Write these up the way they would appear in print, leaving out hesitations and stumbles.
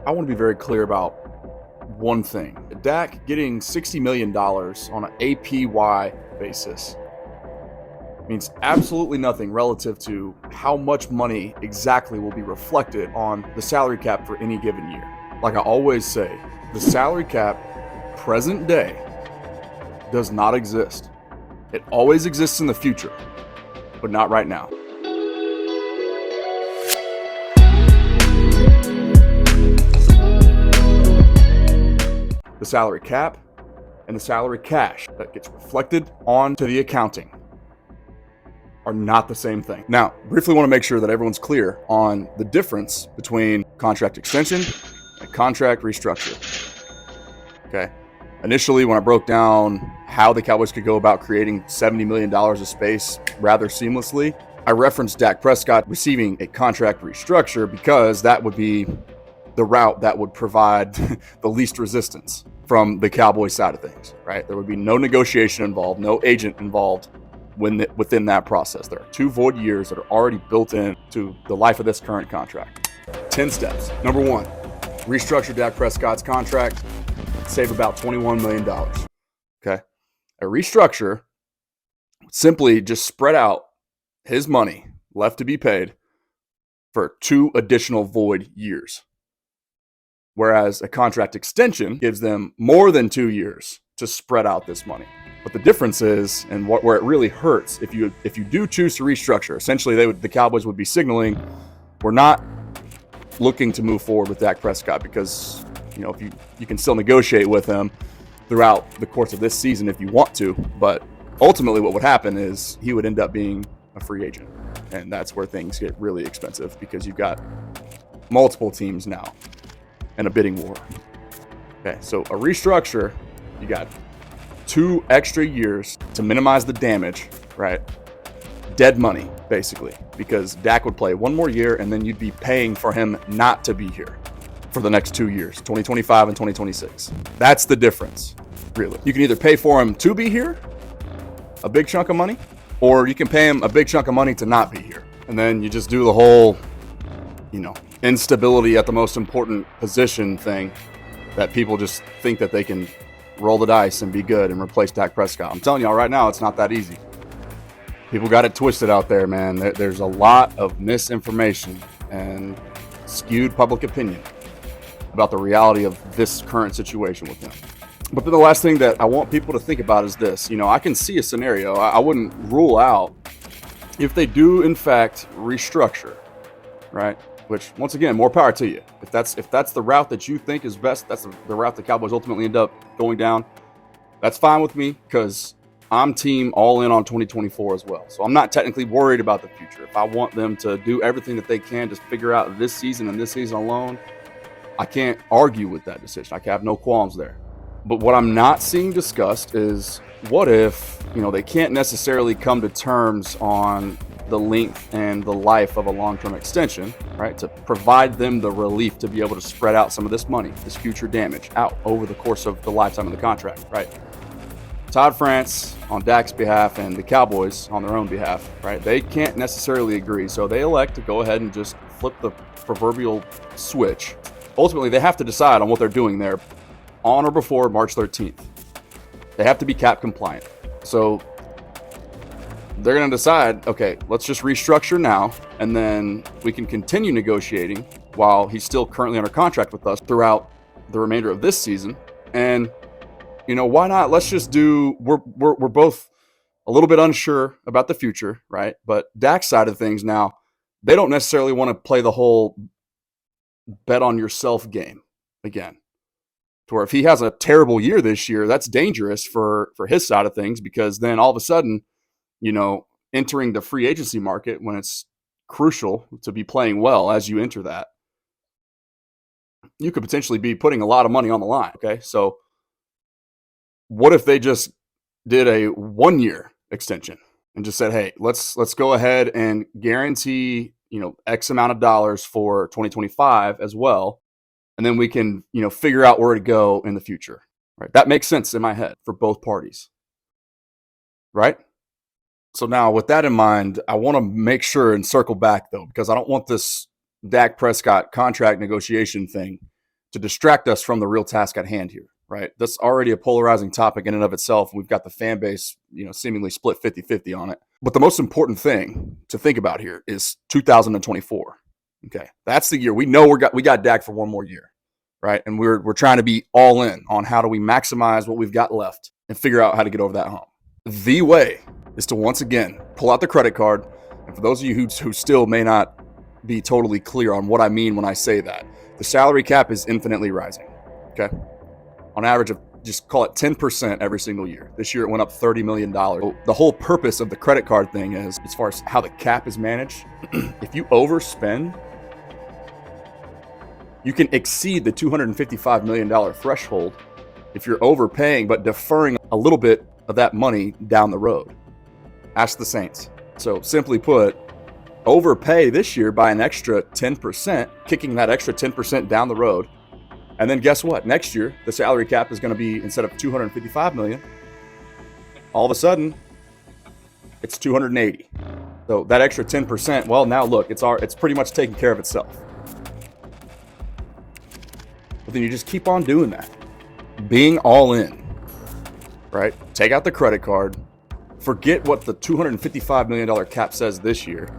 I want to be very clear about one thing. Dak getting $60 million on an APY basis means absolutely nothing relative to how much money exactly will be reflected on the salary cap for any given year. Like I always say, the salary cap, present day, does not exist. It always exists in the future, but not right now. The salary cap and the salary cash that gets reflected onto the accounting are not the same thing. Now, briefly want to make sure that everyone's clear on the difference between contract extension and contract restructure. Okay. Initially, when I broke down how the Cowboys could go about creating $70 million of space rather seamlessly, I referenced Dak Prescott receiving a contract restructure because that would be the route that would provide the least resistance from the Cowboys side of things, right? There would be no negotiation involved, no agent involved within that process. There are 2 void years that are already built into the life of this current contract. 10 steps. Number 1, restructure Dak Prescott's contract, save about $21 million. Okay. A restructure would simply just spread out his money left to be paid for 2 additional void years. Whereas a contract extension gives them more than 2 years to spread out this money. But the difference is, and where it really hurts, if you do choose to restructure, essentially the Cowboys would be signaling, we're not looking to move forward with Dak Prescott because if you can still negotiate with him throughout the course of this season if you want to, but ultimately what would happen is he would end up being a free agent, and that's where things get really expensive because you've got multiple teams now and a bidding war. Okay, so a restructure, you got 2 extra years to minimize the damage, right? Dead money, basically, because Dak would play 1 more year and then you'd be paying for him not to be here for the next 2 years, 2025 and 2026. That's the difference, really. You can either pay for him to be here, a big chunk of money, or you can pay him a big chunk of money to not be here. And then you just do the whole, instability at the most important position thing that people just think that they can roll the dice and be good and replace Dak Prescott. I'm telling y'all right now, it's not that easy. People got it twisted out there, man. There's a lot of misinformation and skewed public opinion about the reality of this current situation with him. But then the last thing that I want people to think about is this. I can see a scenario. I wouldn't rule out if they do, in fact, restructure, right? Which, once again, more power to you. If that's the route that you think is best, that's the route the Cowboys ultimately end up going down, that's fine with me because I'm team all in on 2024 as well. So I'm not technically worried about the future. If I want them to do everything that they can to figure out this season and this season alone, I can't argue with that decision. I have no qualms there. But what I'm not seeing discussed is what if, they can't necessarily come to terms on the length and the life of a long-term extension, right? To provide them the relief to be able to spread out some of this money, this future damage out over the course of the lifetime of the contract, right? Todd France on Dak's behalf and the Cowboys on their own behalf, right? They can't necessarily agree. So they elect to go ahead and just flip the proverbial switch. Ultimately, they have to decide on what they're doing there on or before March 13th. They have to be cap compliant. So they're going to decide, okay, let's just restructure now, and then we can continue negotiating while he's still currently under contract with us throughout the remainder of this season. And, why not? Let's just we're both a little bit unsure about the future, right? But Dak's side of things now, they don't necessarily want to play the whole bet on yourself game again. To where if he has a terrible year this year, that's dangerous for his side of things because then all of a sudden, entering the free agency market when it's crucial to be playing well as you enter that, you could potentially be putting a lot of money on the line. Okay. So what if they just did a 1-year extension and just said, hey, let's go ahead and guarantee, X amount of dollars for 2025 as well. And then we can, figure out where to go in the future, right? That makes sense in my head for both parties, right? So now with that in mind, I want to make sure and circle back though, because I don't want this Dak Prescott contract negotiation thing to distract us from the real task at hand here, right? That's already a polarizing topic in and of itself. We've got the fan base, seemingly split 50-50 on it. But the most important thing to think about here is 2024. Okay, that's the year we know we got Dak for one more year, right? And we're trying to be all in on how do we maximize what we've got left and figure out how to get over that hump. The way is to once again pull out the credit card. And for those of you who still may not be totally clear on what I mean when I say that, the salary cap is infinitely rising. Okay, on average of just call it 10% every single year. This year it went up $30 million. So the whole purpose of the credit card thing is, as far as how the cap is managed, if you overspend, you can exceed the $255 million threshold if you're overpaying but deferring a little bit of that money down the road. Ask the Saints. So simply put, overpay this year by an extra 10%, kicking that extra 10% down the road. And then guess what? Next year, the salary cap is going to be, instead of $255 million, all of a sudden, it's $280. So that extra 10%, well, now look, it's pretty much taken care of itself. But then you just keep on doing that. Being all in, right? Take out the credit card. Forget what the $255 million cap says this year.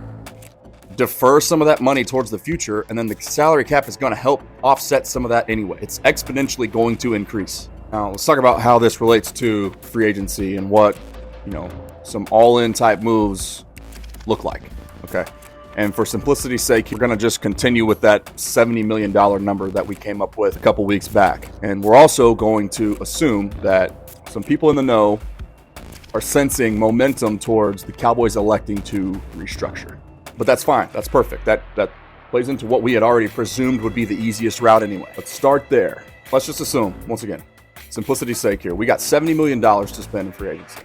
Defer some of that money towards the future, and then the salary cap is going to help offset some of that anyway. It's exponentially going to increase. Now, let's talk about how this relates to free agency and what, some all-in type moves look like, okay? And for simplicity's sake, we're going to just continue with that $70 million number that we came up with a couple weeks back. And we're also going to assume that some people in the know are sensing momentum towards the Cowboys electing to restructure. But that's fine. That's perfect. That plays into what we had already presumed would be the easiest route anyway. Let's start there. Let's just assume, once again, simplicity's sake here, we got $70 million to spend in free agency.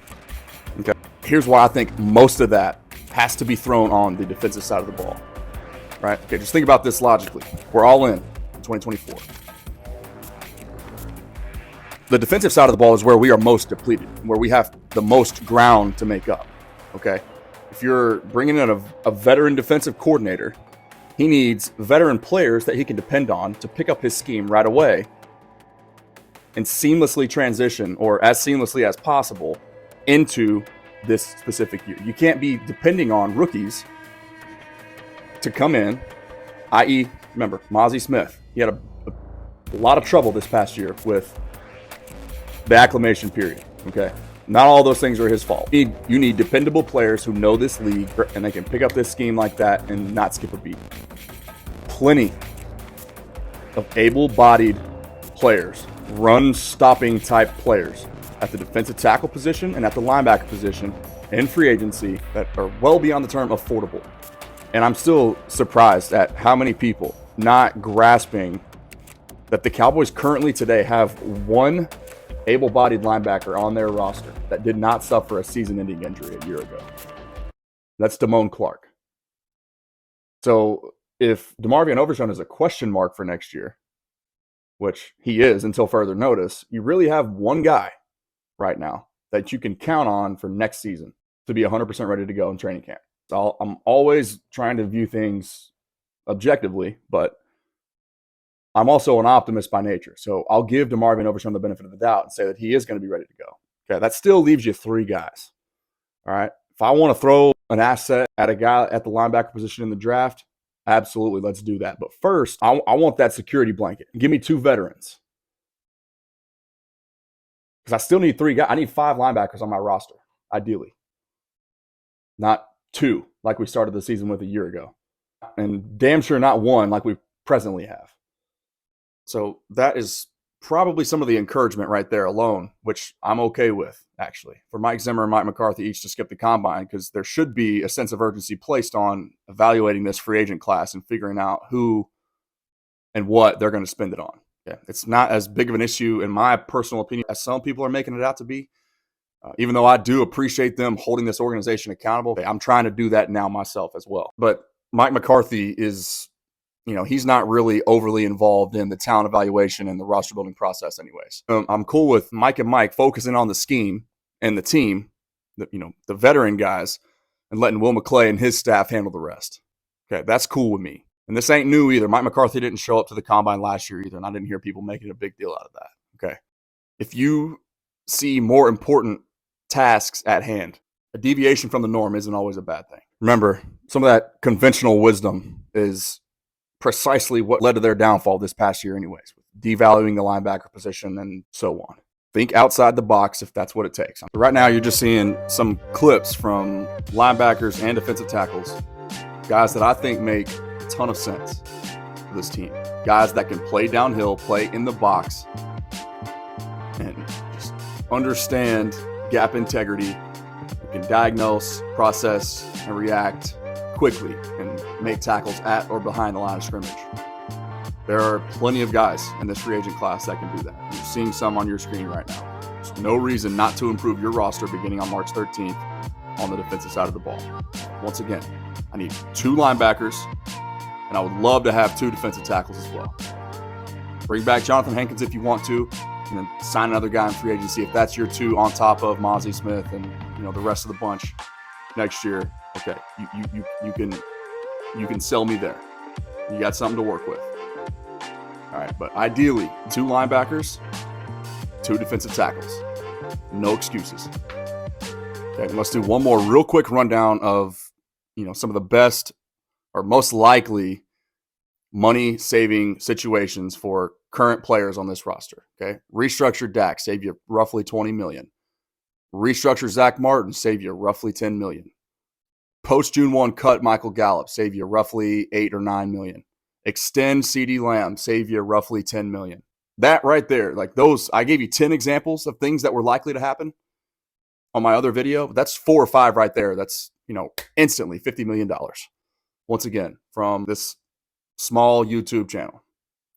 Okay. Here's why I think most of that has to be thrown on the defensive side of the ball. Right? Okay, just think about this logically. We're all in 2024. The defensive side of the ball is where we are most depleted, where we have the most ground to make up. Okay? If you're bringing in a veteran defensive coordinator, he needs veteran players that he can depend on to pick up his scheme right away and seamlessly transition, or as seamlessly as possible, into this specific year. You can't be depending on rookies to come in, i.e., remember, Mozzie Smith. He had a lot of trouble this past year with the acclimation period, okay? Not all those things are his fault. You need dependable players who know this league and they can pick up this scheme like that and not skip a beat. Plenty of able-bodied players, run-stopping type players at the defensive tackle position and at the linebacker position in free agency that are well beyond the term affordable. And I'm still surprised at how many people not grasping that the Cowboys currently today have one able-bodied linebacker on their roster that did not suffer a season-ending injury a year ago. That's Damone Clark. So if DeMarvion Overshown is a question mark for next year, which he is until further notice, you really have one guy right now that you can count on for next season to be 100% ready to go in training camp. So I'm always trying to view things objectively, but I'm also an optimist by nature. So I'll give DeMarvion Overshown the benefit of the doubt and say that he is going to be ready to go. Okay, that still leaves you three guys. All right. If I want to throw an asset at a guy at the linebacker position in the draft, absolutely, let's do that. But first, I want that security blanket. Give me two veterans. Because I still need three guys. I need 5 linebackers on my roster, ideally. Not 2, like we started the season with a year ago. And damn sure not 1 like we presently have. So that is probably some of the encouragement right there alone, which I'm okay with, actually, for Mike Zimmer and Mike McCarthy each to skip the combine, because there should be a sense of urgency placed on evaluating this free agent class and figuring out who and what they're going to spend it on. Yeah, it's not as big of an issue, in my personal opinion, as some people are making it out to be. Even though I do appreciate them holding this organization accountable, I'm trying to do that now myself as well. But Mike McCarthy is, he's not really overly involved in the talent evaluation and the roster building process anyways. I'm cool with Mike and Mike focusing on the scheme and the team, the veteran guys, and letting Will McClay and his staff handle the rest. Okay, that's cool with me. And this ain't new either. Mike McCarthy didn't show up to the combine last year either, and I didn't hear people making a big deal out of that. Okay. If you see more important tasks at hand, a deviation from the norm isn't always a bad thing. Remember, some of that conventional wisdom is precisely what led to their downfall this past year anyways, devaluing the linebacker position and so on. Think outside the box if that's what it takes. Right now, you're just seeing some clips from linebackers and defensive tackles, guys that I think make a ton of sense for this team. Guys that can play downhill, play in the box, and just understand gap integrity, who can diagnose, process, and react quickly and make tackles at or behind the line of scrimmage. There are plenty of guys in this free agent class that can do that. You're seeing some on your screen right now. There's no reason not to improve your roster beginning on March 13th on the defensive side of the ball. Once again, I need 2 linebackers, and I would love to have 2 defensive tackles as well. Bring back Jonathan Hankins if you want to, and then sign another guy in free agency if that's your 2 on top of Mozzie Smith and the rest of the bunch next year. Okay, you can sell me there. You got something to work with. All right, but ideally, 2 linebackers, 2 defensive tackles. No excuses. Okay, let's do one more real quick rundown of some of the best or most likely money-saving situations for current players on this roster. Okay, restructure Dak, save you roughly $20 million. Restructure Zach Martin, save you roughly $10 million. Post June 1 cut Michael Gallup, save you roughly $8 or $9 million. Extend CeeDee Lamb, save you roughly $10 million. That right there, like those, I gave you 10 examples of things that were likely to happen on my other video. That's 4 or 5 right there. That's, instantly $50 million. Once again, from this small YouTube channel.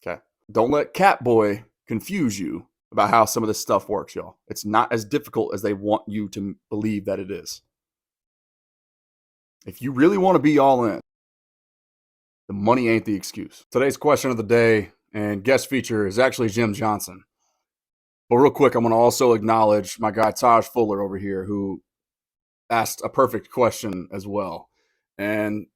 Okay. Don't let Catboy confuse you about how some of this stuff works, y'all. It's not as difficult as they want you to believe that it is. If you really want to be all in, the money ain't the excuse. Today's question of the day and guest feature is actually Jim Johnson. But real quick, I'm going to also acknowledge my guy Taj Fuller over here, who asked a perfect question as well. And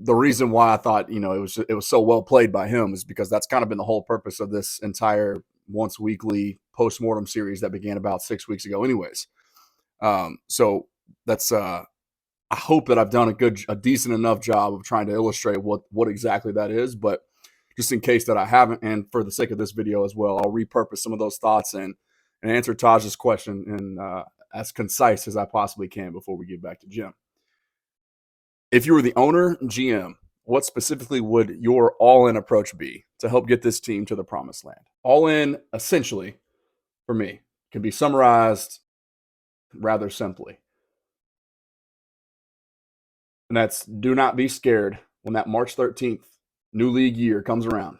the reason why I thought, it was so well played by him is because that's kind of been the whole purpose of this entire once weekly postmortem series that began about 6 weeks ago anyways. So that's I hope that I've done a decent enough job of trying to illustrate what exactly that is, but just in case that I haven't, and for the sake of this video as well, I'll repurpose some of those thoughts and answer Taj's question in as concise as I possibly can before we get back to Jim. If you were the owner, GM, what specifically would your all-in approach be to help get this team to the promised land? All-in, essentially, for me, can be summarized rather simply. And that's, do not be scared when that March 13th new league year comes around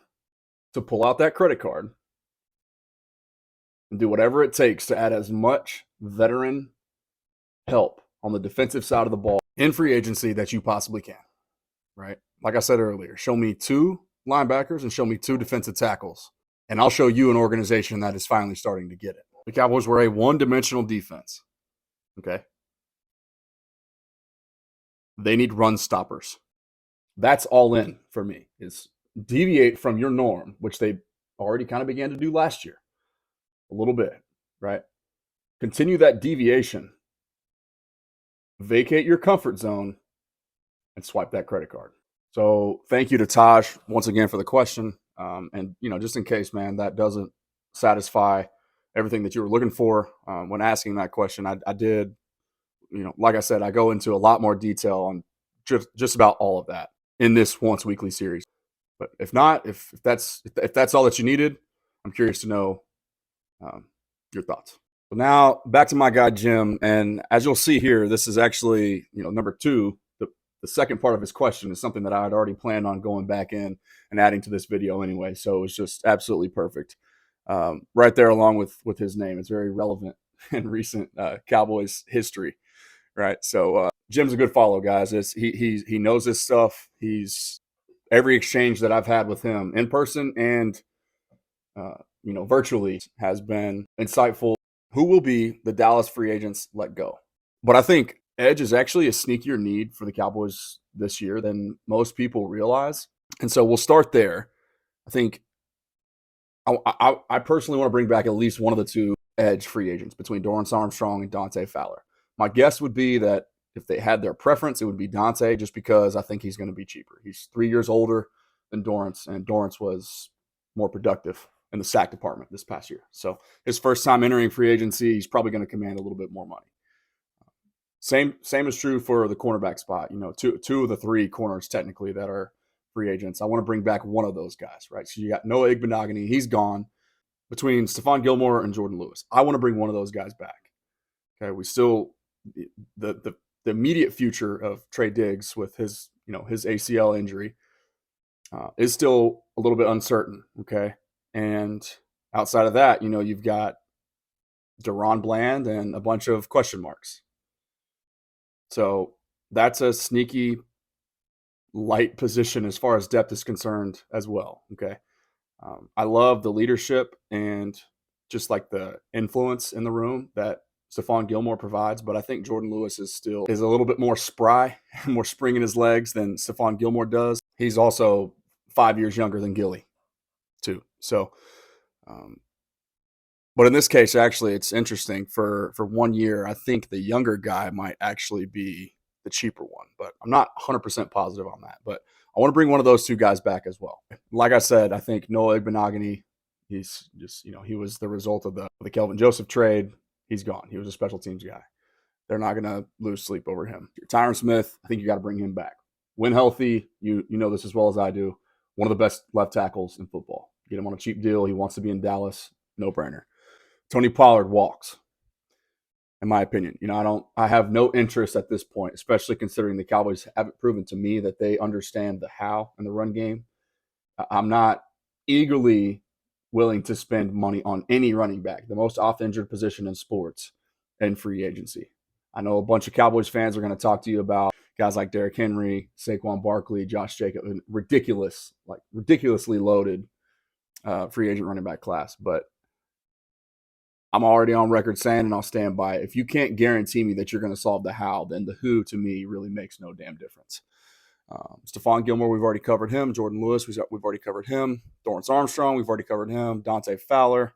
to pull out that credit card and do whatever it takes to add as much veteran help on the defensive side of the ball in free agency that you possibly can, right? Like I said earlier, show me 2 linebackers and show me 2 defensive tackles, and I'll show you an organization that is finally starting to get it. The Cowboys were a one-dimensional defense, okay? They need run stoppers. That's all in for me, is deviate from your norm, which they already kind of began to do last year a little bit, right? Continue that deviation. Vacate your comfort zone and swipe that credit card. So thank you to Taj once again for the question. And, just in case, man, that doesn't satisfy everything that you were looking for when asking that question, I did, like I said, I go into a lot more detail on just about all of that in this once weekly series. But if not, if that's all that you needed, I'm curious to know your thoughts. So now back to my guy Jim, and as you'll see here, this is actually number 2. The second part of his question is something that I had already planned on going back in and adding to this video anyway. So it's just absolutely perfect, right there along with his name. It's very relevant in recent Cowboys history, right? So Jim's a good follow, guys. He knows this stuff. Every exchange that I've had with him in person and virtually has been insightful. Who will be the Dallas free agents let go? But I think edge is actually a sneakier need for the Cowboys this year than most people realize. And so we'll start there. I think I personally want to bring back at least one of the two edge free agents between Dorrance Armstrong and Dante Fowler. My guess would be that if they had their preference, it would be Dante, just because I think he's going to be cheaper. He's 3 years older than Dorrance, and Dorrance was more productive in the sack department this past year. So his first time entering free agency, he's probably going to command a little bit more money. Same is true for the cornerback spot. Two of the three corners technically that are free agents. I want to bring back one of those guys, right? So you got Noah Igbenogany, he's gone. Between Stephon Gilmore and Jordan Lewis, I want to bring one of those guys back. Okay, we still the immediate future of Trey Diggs with his ACL injury is still a little bit uncertain. Okay, and outside of that, you've got Deron Bland and a bunch of question marks. So that's a sneaky light position as far as depth is concerned as well. Okay. I love the leadership and just like the influence in the room that Stephon Gilmore provides, but I think Jordan Lewis is a little bit more spry, more spring in his legs than Stephon Gilmore does. He's also 5 years younger than Gilly, too. So, but in this case, actually, it's interesting. For 1 year, I think the younger guy might actually be the cheaper one, but I'm not 100% positive on that. But I want to bring one of those two guys back as well. Like I said, I think Noah Igbenogany, he's just, he was the result of the Kelvin Joseph trade. He's gone. He was a special teams guy. They're not going to lose sleep over him. Tyron Smith, I think you got to bring him back. When healthy, you know this as well as I do. One of the best left tackles in football. Get him on a cheap deal. He wants to be in Dallas. No brainer. Tony Pollard walks, in my opinion. I have no interest at this point, especially considering the Cowboys haven't proven to me that they understand the how in the run game. I'm not eagerly willing to spend money on any running back, the most oft-injured position in sports and free agency. I know a bunch of Cowboys fans are going to talk to you about guys like Derrick Henry, Saquon Barkley, Josh Jacobs, ridiculously loaded free agent running back class. But I'm already on record saying, and I'll stand by it, if you can't guarantee me that you're going to solve the how, then the who to me really makes no damn difference. Stephon Gilmore, we've already covered him. Jordan Lewis, we've already covered him. Dorrance Armstrong, we've already covered him. Dante Fowler,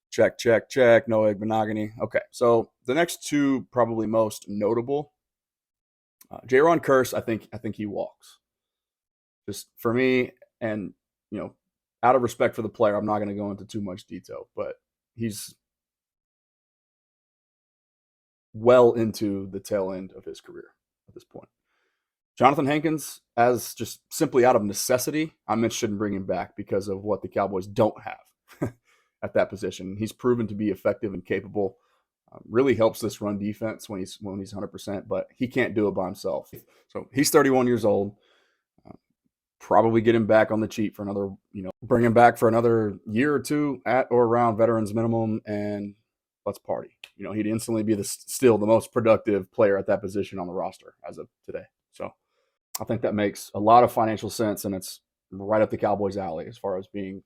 check, check, check. Noah Igbenogany. Okay, so the next two probably most notable. Jaron Kearse, I think he walks. Just for me, and out of respect for the player, I'm not going to go into too much detail, but he's well into the tail end of his career at this point. Jonathan Hankins, as just simply out of necessity, I'm interested in bringing back because of what the Cowboys don't have at that position. He's proven to be effective and capable. Really helps this run defense when he's 100%, but he can't do it by himself. So he's 31 years old. Probably get him back on the cheap for another, bring him back for another year or two at or around veterans minimum, and let's party. He'd instantly be still the most productive player at that position on the roster as of today. So I think that makes a lot of financial sense, and it's right up the Cowboys' alley as far as being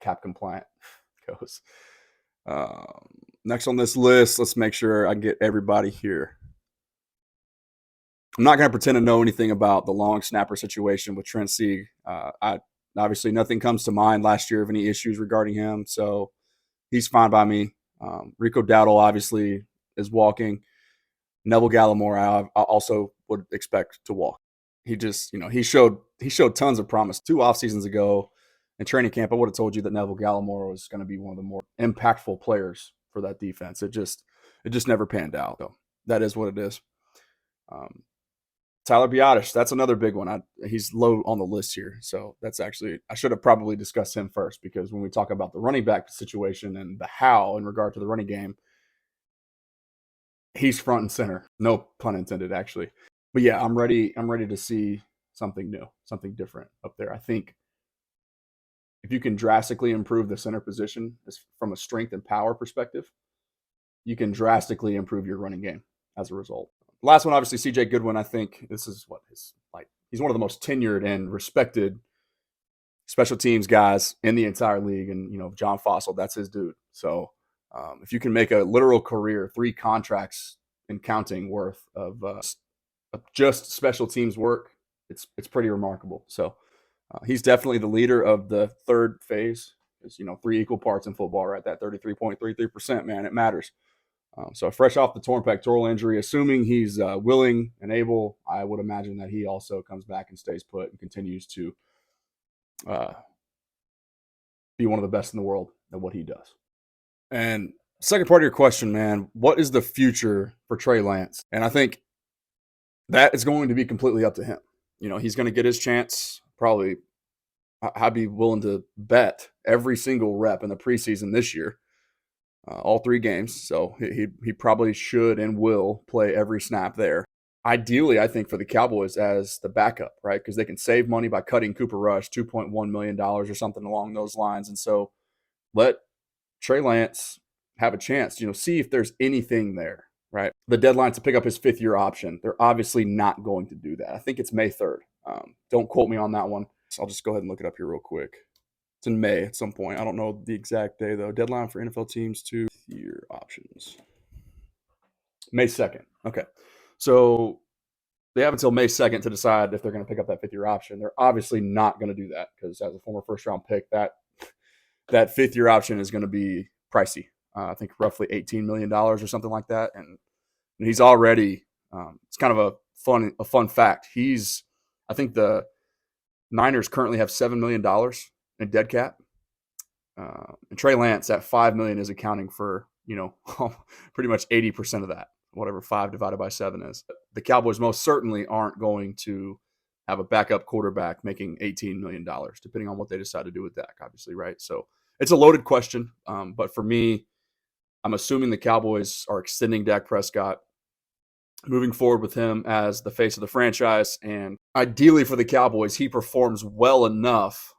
cap compliant goes. Next on this list, let's make sure I get everybody here. I'm not going to pretend to know anything about the long snapper situation with Trent Sieg. Obviously, nothing comes to mind last year of any issues regarding him, so he's fine by me. Rico Dowdle obviously is walking. Neville Gallimore, I also would expect to walk. He just, he showed tons of promise 2 off seasons ago in training camp. I would have told you that Neville Gallimore was going to be one of the more impactful players for that defense. It just never panned out. So that is what it is. Tyler Biadasz, that's another big one. He's low on the list here. So that's actually, I should have probably discussed him first, because when we talk about the running back situation and the how in regard to the running game, he's front and center. No pun intended, actually. But yeah, I'm ready to see something new, something different up there. I think if you can drastically improve the center position from a strength and power perspective, you can drastically improve your running game as a result. Last one, obviously, CJ Goodwin. I think this is he's one of the most tenured and respected special teams guys in the entire league. And, John Fossil, that's his dude. So if you can make a literal career, 3 contracts and counting worth of just special teams work, it's pretty remarkable. So He's definitely the leader of the third phase. It's, 3 equal parts in football, right? That 33.33%, man, it matters. So fresh off the torn pectoral injury, assuming he's willing and able, I would imagine that he also comes back and stays put and continues to uh, be one of the best in the world at what he does. And second part of your question, man, what is the future for Trey Lance? And I think that is going to be completely up to him. He's going to get his chance. Probably, I'd be willing to bet every single rep in the preseason this year, all 3 games. So he probably should and will play every snap there. Ideally, I think for the Cowboys as the backup, right? Because they can save money by cutting Cooper Rush, $2.1 million or something along those lines. And so let Trey Lance have a chance, see if there's anything there, right? The deadline to pick up his 5th-year option, they're obviously not going to do that. I think it's May 3rd. Don't quote me on that one. So I'll just go ahead and look it up here real quick. It's in May at some point. I don't know the exact day, though. Deadline for NFL teams to 5th-year options. May 2nd. Okay. So they have until May 2nd to decide if they're going to pick up that 5th-year option. They're obviously not going to do that because as a former first-round pick, that 5th-year option is going to be pricey. I think roughly $18 million or something like that. And he's already, it's kind of a fun fact. I think the Niners currently have $7 million in dead cap. And Trey Lance at $5 million is accounting for, pretty much 80% of that, whatever 5 divided by 7 is. The Cowboys most certainly aren't going to have a backup quarterback making $18 million, depending on what they decide to do with Dak, obviously, right? So it's a loaded question. But for me, I'm assuming the Cowboys are extending Dak Prescott, moving forward with him as the face of the franchise. And ideally for the Cowboys, he performs well enough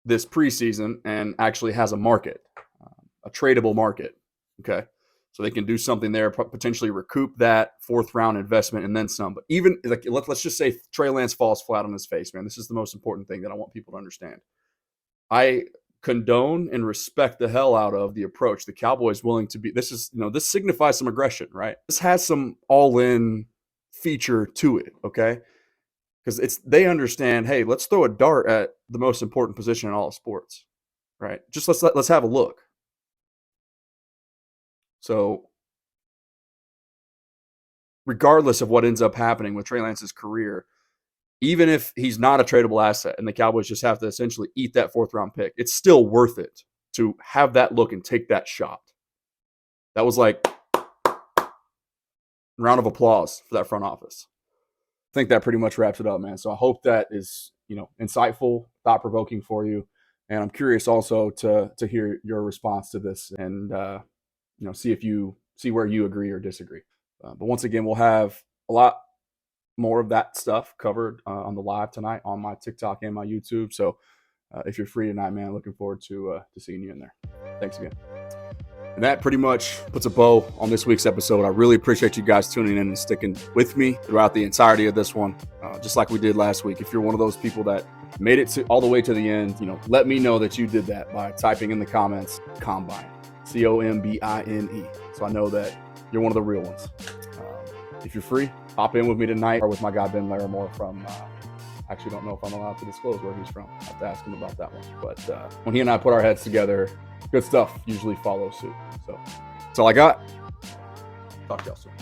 this preseason and actually has a market, a tradable market. Okay. So they can do something there, potentially recoup that 4th-round investment and then some. But even let's just say Trey Lance falls flat on his face, man. This is the most important thing that I want people to understand. I condone and respect the hell out of the approach the Cowboys willing to be. This signifies some aggression, right? This has some all-in feature to it, okay? Because they understand, hey, let's throw a dart at the most important position in all of sports, right? Just let's have a look. So regardless of what ends up happening with Trey Lance's career, even if he's not a tradable asset and the Cowboys just have to essentially eat that 4th-round pick, it's still worth it to have that look and take that shot. That was like a round of applause for that front office. I think that pretty much wraps it up, man. So I hope that is, insightful, thought-provoking for you. And I'm curious also to hear your response to this and, see where you agree or disagree. But once again, we'll have a lot more of that stuff covered on the live tonight on my TikTok and my YouTube. So if you're free tonight, man, looking forward to seeing you in there. Thanks again. And that pretty much puts a bow on this week's episode. I really appreciate you guys tuning in and sticking with me throughout the entirety of this one, just like we did last week. If you're one of those people that made it all the way to the end, let me know that you did that by typing in the comments Combine, Combine. So I know that you're one of the real ones. If you're free, hop in with me tonight or with my guy Ben Larimore from, actually don't know if I'm allowed to disclose where he's from. I have to ask him about that one. But when he and I put our heads together, good stuff usually follows suit. So that's all I got. Talk to y'all soon.